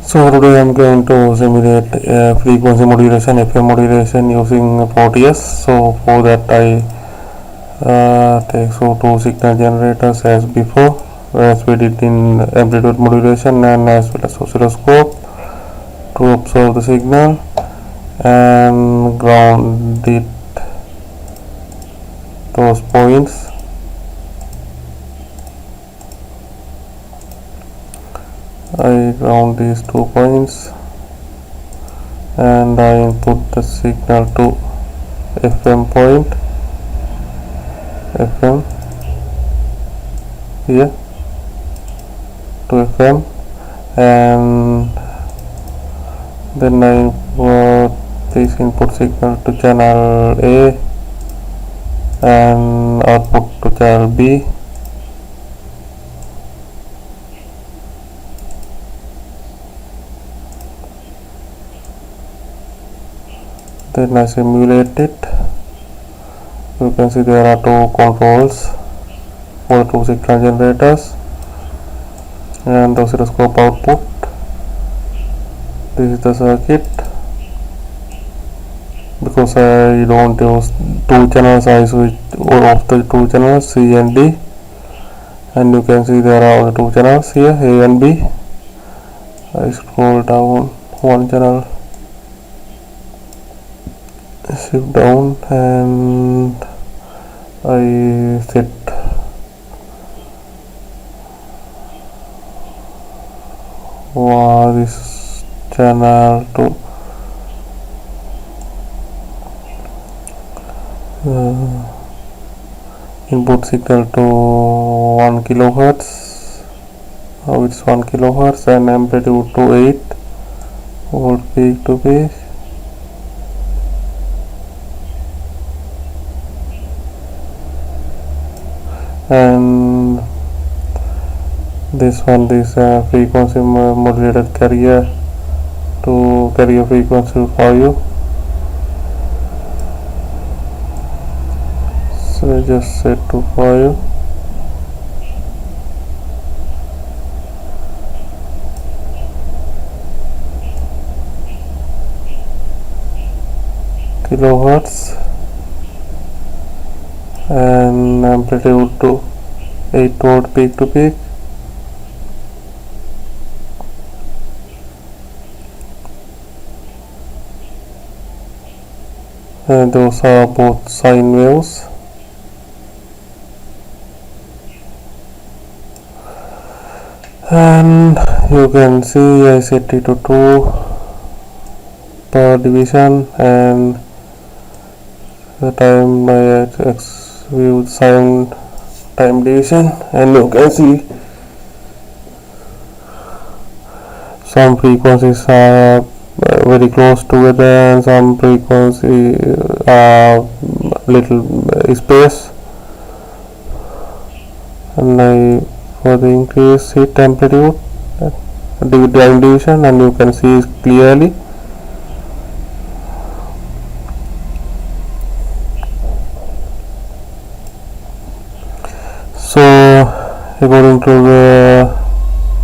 So today I am going to simulate frequency modulation, FM modulation using Proteus. So for that I take two signal generators as before, as we did in amplitude modulation, and as well as oscilloscope to observe the signal, and ground it those points. I ground these 2 points and I input the signal to FM point, FM here to FM, and then I input this input signal to channel A and output to channel B. Then I simulate it. You can see there are 2 controls for the 2 signal generators and the oscilloscope output. This is the circuit. Because I don't use 2 channels, I switch off the 2 channels C and D, and you can see there are the 2 channels here, A and B. I scroll down 1 channel, shift down, and I set this channel to input signal to 1 kilohertz. Now it's 1 kilohertz and amplitude to 8 volt peak to peak. And this frequency modulated carrier to carrier frequency for you. So I just set to 5. Kilohertz and amplitude to 8 volt peak to peak. And those are both sine waves. And you can see I set it to 2 per division, and the time I view sine time division, and you can see some frequencies are very close together and some frequency are little space, and I further increase it amplitude time division, and you can see it clearly. So according to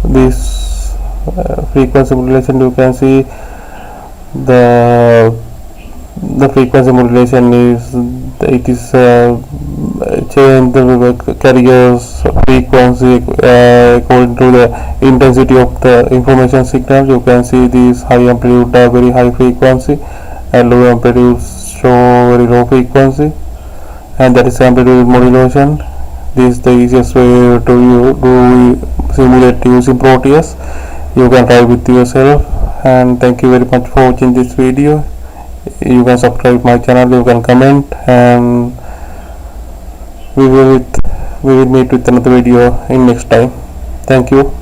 this frequency modulation, you can see the frequency modulation is change the carrier's frequency according to the intensity of the information signal. You can see these high amplitude are very high frequency and low amplitude show very low frequency, and that is amplitude modulation. This is the easiest way to do simulate using Proteus. You can try with yourself, and thank you very much for watching this video. You can subscribe my channel, you can comment, and we will meet with another video in next time. Thank you.